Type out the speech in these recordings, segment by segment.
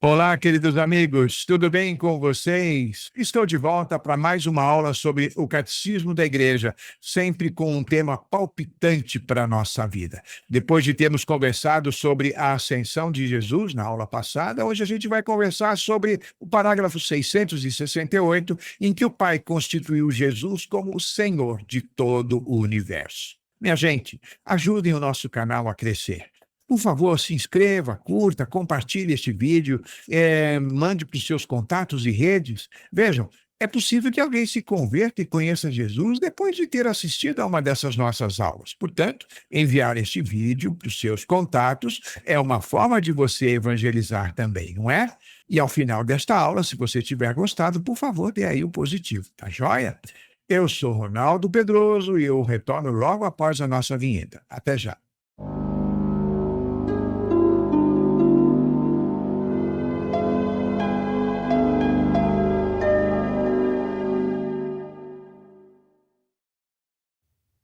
Olá, queridos amigos, tudo bem com vocês? Estou de volta para mais uma aula sobre o Catecismo da Igreja, sempre com um tema palpitante para a nossa vida. Depois de termos conversado sobre a ascensão de Jesus na aula passada, hoje a gente vai conversar sobre o parágrafo 668, em que o Pai constituiu Jesus como o Senhor de todo o universo. Minha gente, ajudem o nosso canal a crescer. Por favor, se inscreva, curta, compartilhe este vídeo, mande para os seus contatos e redes. Vejam, é possível que alguém se converta e conheça Jesus depois de ter assistido a uma dessas nossas aulas. Portanto, enviar este vídeo para os seus contatos é uma forma de você evangelizar também, não é? E ao final desta aula, se você tiver gostado, por favor, dê aí o positivo, tá joia? Eu sou Ronaldo Pedroso e eu retorno logo após a nossa vinheta. Até já.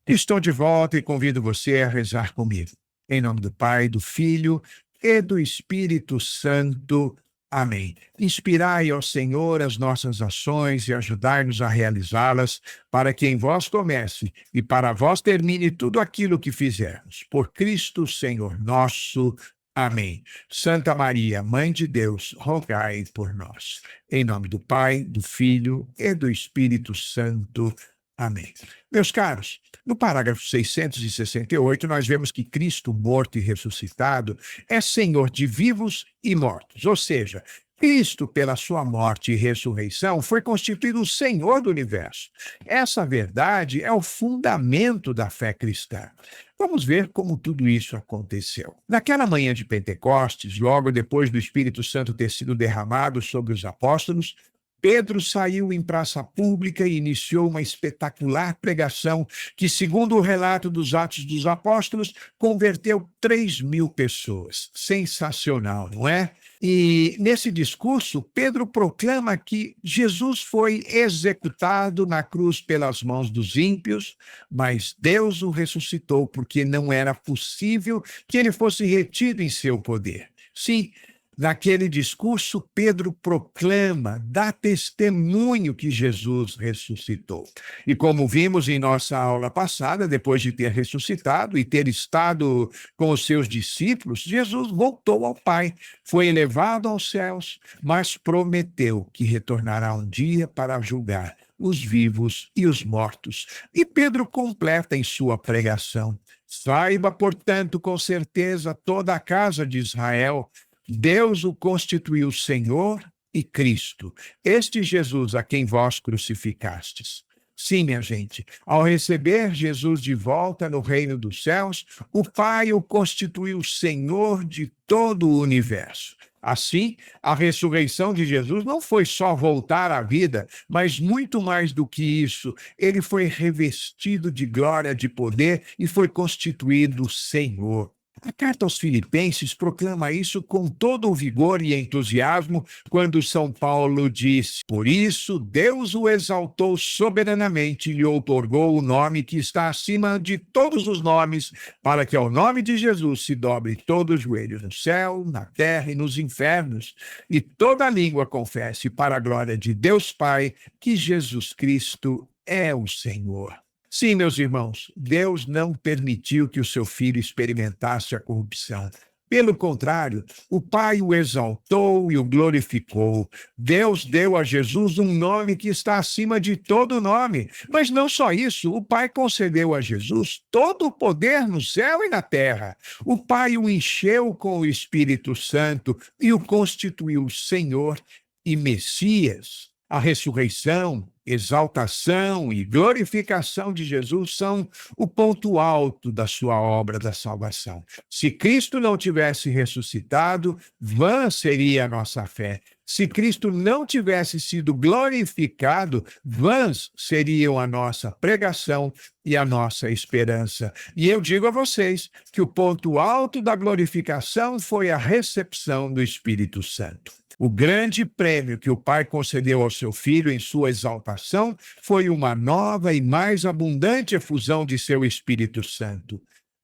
Estou de volta e convido você a rezar comigo. Em nome do Pai, do Filho e do Espírito Santo. Amém. Inspirai, ó Senhor, as nossas ações e ajudai-nos a realizá-las, para que em vós comece e para vós termine tudo aquilo que fizermos. Por Cristo, Senhor nosso. Amém. Santa Maria, Mãe de Deus, rogai por nós. Em nome do Pai, do Filho e do Espírito Santo. Amém. Meus caros, no parágrafo 668, nós vemos que Cristo, morto e ressuscitado, é Senhor de vivos e mortos. Ou seja, Cristo, pela sua morte e ressurreição, foi constituído o Senhor do universo. Essa verdade é o fundamento da fé cristã. Vamos ver como tudo isso aconteceu. Naquela manhã de Pentecostes, logo depois do Espírito Santo ter sido derramado sobre os apóstolos, Pedro saiu em praça pública e iniciou uma espetacular pregação que, segundo o relato dos Atos dos Apóstolos, converteu 3.000 pessoas. Sensacional, não é? E nesse discurso, Pedro proclama que Jesus foi executado na cruz pelas mãos dos ímpios, mas Deus o ressuscitou porque não era possível que ele fosse retido em seu poder. Sim, naquele discurso, Pedro proclama, dá testemunho que Jesus ressuscitou. E como vimos em nossa aula passada, depois de ter ressuscitado e ter estado com os seus discípulos, Jesus voltou ao Pai, foi elevado aos céus, mas prometeu que retornará um dia para julgar os vivos e os mortos. E Pedro completa em sua pregação: saiba, portanto, com certeza toda a casa de Israel, Deus o constituiu Senhor e Cristo, este Jesus a quem vós crucificastes. Sim, minha gente, ao receber Jesus de volta no reino dos céus, o Pai o constituiu Senhor de todo o universo. Assim, a ressurreição de Jesus não foi só voltar à vida, mas muito mais do que isso, ele foi revestido de glória, de poder e foi constituído Senhor. A carta aos Filipenses proclama isso com todo o vigor e entusiasmo quando São Paulo diz: por isso Deus o exaltou soberanamente e lhe outorgou o nome que está acima de todos os nomes, para que ao nome de Jesus se dobre todo o joelho no céu, na terra e nos infernos, e toda língua confesse para a glória de Deus Pai que Jesus Cristo é o Senhor. Sim, meus irmãos, Deus não permitiu que o seu filho experimentasse a corrupção. Pelo contrário, o Pai o exaltou e o glorificou. Deus deu a Jesus um nome que está acima de todo nome. Mas não só isso, o Pai concedeu a Jesus todo o poder no céu e na terra. O Pai o encheu com o Espírito Santo e o constituiu Senhor e Messias. A ressurreição, exaltação e glorificação de Jesus são o ponto alto da sua obra da salvação. Se Cristo não tivesse ressuscitado, vã seria a nossa fé. Se Cristo não tivesse sido glorificado, vãs seriam a nossa pregação e a nossa esperança. E eu digo a vocês que o ponto alto da glorificação foi a recepção do Espírito Santo. O grande prêmio que o Pai concedeu ao seu Filho em sua exaltação foi uma nova e mais abundante efusão de seu Espírito Santo.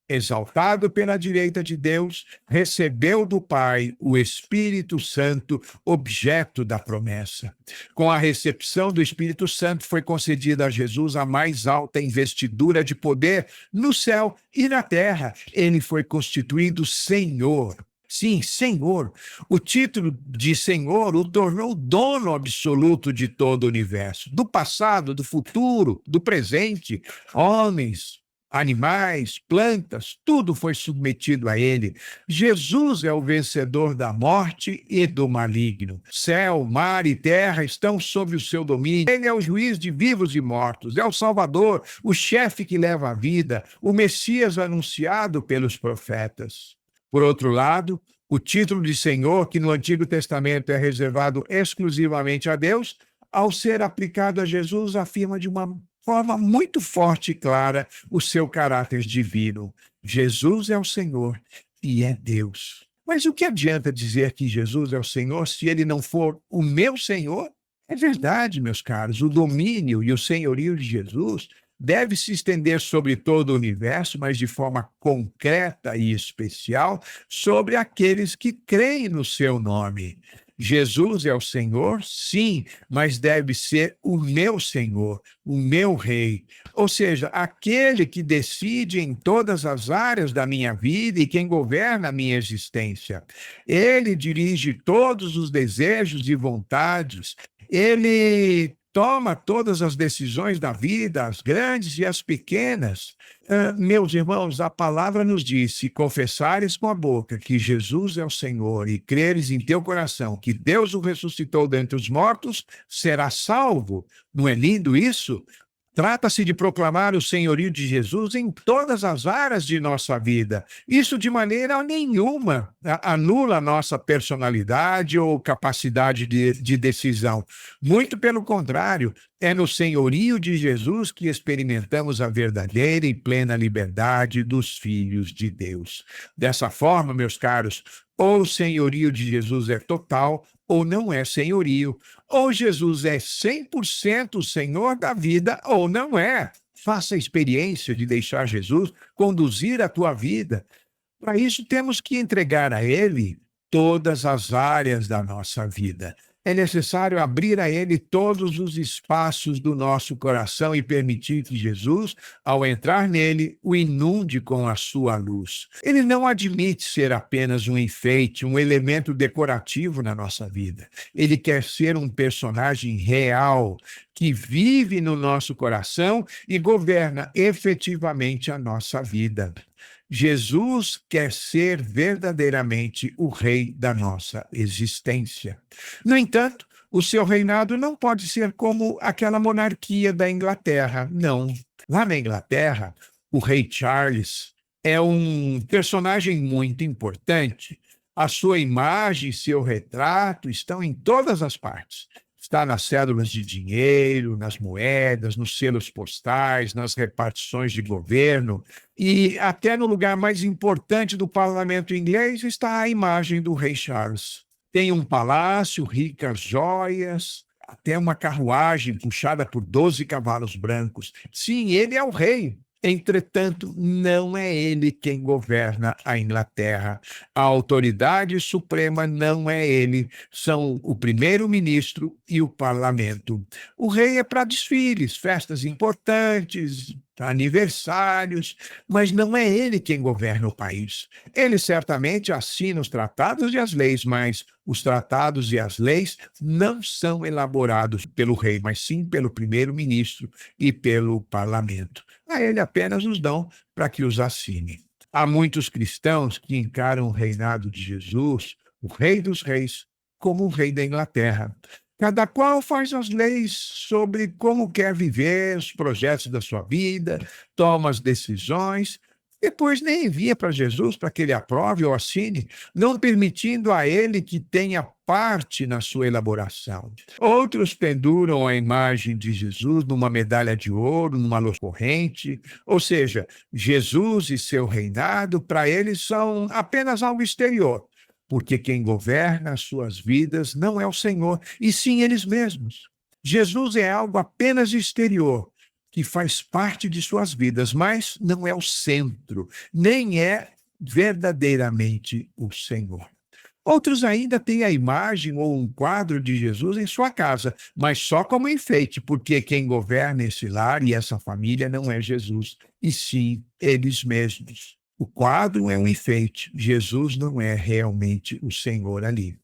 exaltado pela direita de Deus, recebeu do Pai o Espírito Santo, objeto da promessa. Com a recepção do Espírito Santo, foi concedida a Jesus a mais alta investidura de poder no céu e na terra. Ele foi constituído Senhor. Sim, Senhor. O título de Senhor o tornou dono absoluto de todo o universo, do passado, do futuro, do presente, homens, animais, plantas, tudo foi submetido a ele. Jesus é o vencedor da morte e do maligno. Céu, mar e terra estão sob o seu domínio. Ele é o juiz de vivos e mortos, é o Salvador, o chefe que leva a vida, o Messias anunciado pelos profetas. Por outro lado, o título de Senhor, que no Antigo Testamento é reservado exclusivamente a Deus, ao ser aplicado a Jesus, afirma de uma forma muito forte e clara o seu caráter divino. Jesus é o Senhor e é Deus. Mas o que adianta dizer que Jesus é o Senhor se ele não for o meu Senhor? É verdade, meus caros, o domínio e o senhorio de Jesus deve se estender sobre todo o universo, mas de forma concreta e especial sobre aqueles que creem no seu nome. Jesus é o Senhor, sim, mas deve ser o meu Senhor, o meu Rei. Ou seja, aquele que decide em todas as áreas da minha vida e quem governa a minha existência. Ele dirige todos os desejos e vontades. Ele toma todas as decisões da vida, as grandes e as pequenas. Meus irmãos, a palavra nos diz: se confessares com a boca que Jesus é o Senhor e creres em teu coração que Deus o ressuscitou dentre os mortos, serás salvo. Não é lindo isso? Trata-se de proclamar o senhorio de Jesus em todas as áreas de nossa vida. Isso de maneira nenhuma anula a nossa personalidade ou capacidade de decisão. Muito pelo contrário, é no senhorio de Jesus que experimentamos a verdadeira e plena liberdade dos filhos de Deus. Dessa forma, meus caros, ou o senhorio de Jesus é total, ou não é senhorio. Ou Jesus é 100% o Senhor da vida, ou não é. Faça a experiência de deixar Jesus conduzir a tua vida. Para isso, temos que entregar a Ele todas as áreas da nossa vida. É necessário abrir a Ele todos os espaços do nosso coração e permitir que Jesus, ao entrar nele, o inunde com a sua luz. Ele não admite ser apenas um enfeite, um elemento decorativo na nossa vida. Ele quer ser um personagem real, que vive no nosso coração e governa efetivamente a nossa vida. Jesus quer ser verdadeiramente o rei da nossa existência. No entanto, o seu reinado não pode ser como aquela monarquia da Inglaterra, não. Lá na Inglaterra, o rei Charles é um personagem muito importante. A sua imagem e seu retrato estão em todas as partes. Está nas cédulas de dinheiro, nas moedas, nos selos postais, nas repartições de governo e até no lugar mais importante do parlamento inglês está a imagem do rei Charles. Tem um palácio, ricas joias, até uma carruagem puxada por 12 cavalos brancos. Sim, ele é o rei. Entretanto, não é ele quem governa a Inglaterra. A autoridade suprema não é ele, são o primeiro-ministro e o parlamento. O rei é para desfiles, festas importantes, aniversários, mas não é ele quem governa o país. Ele certamente assina os tratados e as leis, mas os tratados e as leis não são elaborados pelo rei, mas sim pelo primeiro-ministro e pelo parlamento. A ele apenas os dão para que os assine. Há muitos cristãos que encaram o reinado de Jesus, o Rei dos Reis, como o rei da Inglaterra. Cada qual faz as leis sobre como quer viver, os projetos da sua vida, toma as decisões, depois nem envia para Jesus para que ele aprove ou assine, não permitindo a ele que tenha parte na sua elaboração. Outros penduram a imagem de Jesus numa medalha de ouro, numa corrente, ou seja, Jesus e seu reinado para eles são apenas algo exterior, porque quem governa as suas vidas não é o Senhor, e sim eles mesmos. Jesus é algo apenas exterior, que faz parte de suas vidas, mas não é o centro, nem é verdadeiramente o Senhor. Outros ainda têm a imagem ou um quadro de Jesus em sua casa, mas só como enfeite, porque quem governa esse lar e essa família não é Jesus, e sim eles mesmos. O quadro é um enfeite, Jesus não é realmente o Senhor ali.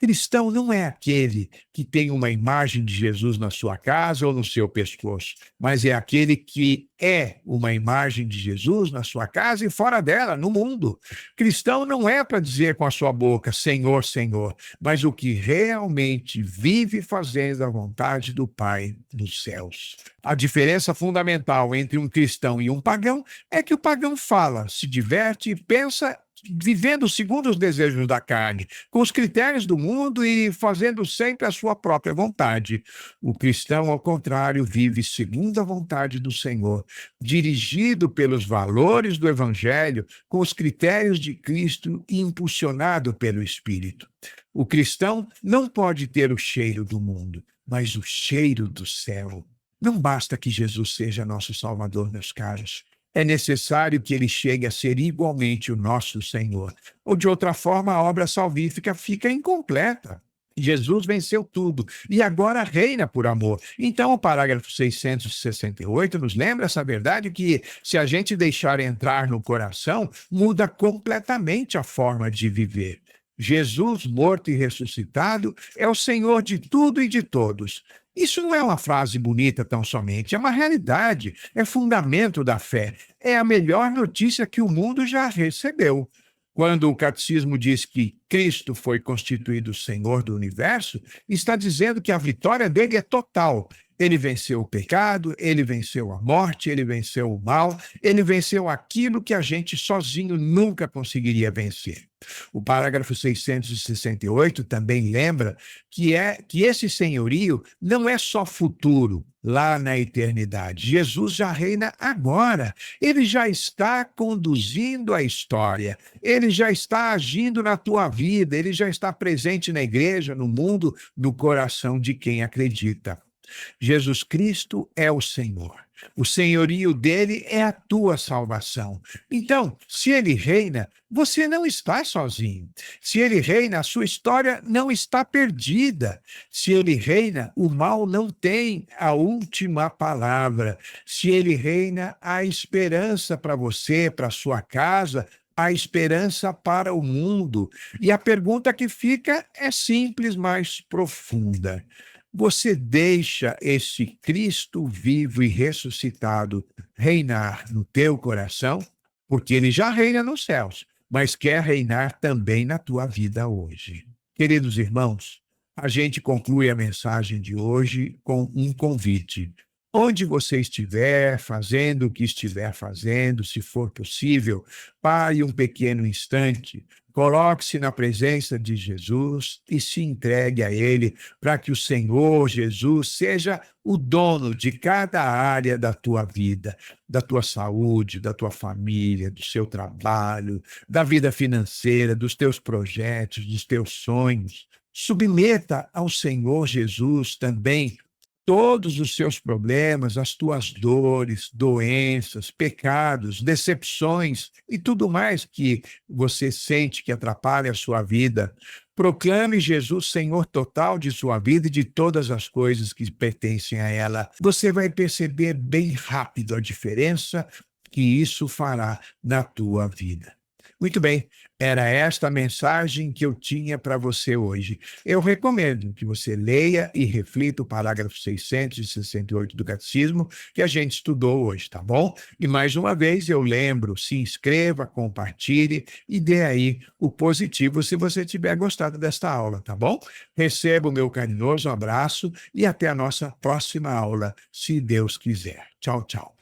Cristão não é aquele que tem uma imagem de Jesus na sua casa ou no seu pescoço, mas é aquele que é uma imagem de Jesus na sua casa e fora dela, no mundo. Cristão não é para dizer com a sua boca, Senhor, Senhor, mas o que realmente vive fazendo a vontade do Pai dos céus. A diferença fundamental entre um cristão e um pagão é que o pagão fala, se diverte e pensa vivendo segundo os desejos da carne, com os critérios do mundo e fazendo sempre a sua própria vontade. O cristão, ao contrário, vive segundo a vontade do Senhor, dirigido pelos valores do Evangelho, com os critérios de Cristo e impulsionado pelo Espírito. O cristão não pode ter o cheiro do mundo, mas o cheiro do céu. Não basta que Jesus seja nosso Salvador, meus caros. É necessário que ele chegue a ser igualmente o nosso Senhor. Ou, de outra forma, a obra salvífica fica incompleta. Jesus venceu tudo e agora reina por amor. Então, o parágrafo 668 nos lembra essa verdade que, se a gente deixar entrar no coração, muda completamente a forma de viver. Jesus, morto e ressuscitado, é o Senhor de tudo e de todos. Isso não é uma frase bonita tão somente, é uma realidade, é fundamento da fé, é a melhor notícia que o mundo já recebeu. Quando o catecismo diz que Cristo foi constituído Senhor do universo, está dizendo que a vitória dele é total. Ele venceu o pecado, ele venceu a morte, ele venceu o mal, ele venceu aquilo que a gente sozinho nunca conseguiria vencer. O parágrafo 668 também lembra que esse senhorio não é só futuro, lá na eternidade. Jesus já reina agora. Ele já está conduzindo a história. Ele já está agindo na tua vida. Ele já está presente na igreja, no mundo, no coração de quem acredita. Jesus Cristo é o Senhor. O senhorio dele é a tua salvação. Então, se ele reina, você não está sozinho. Se ele reina, a sua história não está perdida. Se ele reina, o mal não tem a última palavra. Se ele reina, há esperança para você, para sua casa, há esperança para o mundo. E a pergunta que fica é simples, mas profunda. Você deixa esse Cristo vivo e ressuscitado reinar no teu coração? Porque ele já reina nos céus, mas quer reinar também na tua vida hoje. Queridos irmãos, a gente conclui a mensagem de hoje com um convite. Onde você estiver, fazendo o que estiver fazendo, se for possível, pare um pequeno instante, coloque-se na presença de Jesus e se entregue a Ele para que o Senhor Jesus seja o dono de cada área da tua vida, da tua saúde, da tua família, do seu trabalho, da vida financeira, dos teus projetos, dos teus sonhos. Submeta ao Senhor Jesus também todos os seus problemas, as tuas dores, doenças, pecados, decepções e tudo mais que você sente que atrapalha a sua vida. Proclame Jesus Senhor total de sua vida e de todas as coisas que pertencem a ela. Você vai perceber bem rápido a diferença que isso fará na tua vida. Muito bem, era esta a mensagem que eu tinha para você hoje. Eu recomendo que você leia e reflita o parágrafo 668 do Catecismo que a gente estudou hoje, tá bom? E mais uma vez eu lembro, se inscreva, compartilhe e dê aí o positivo se você tiver gostado desta aula, tá bom? Receba o meu carinhoso abraço e até a nossa próxima aula, se Deus quiser. Tchau, tchau.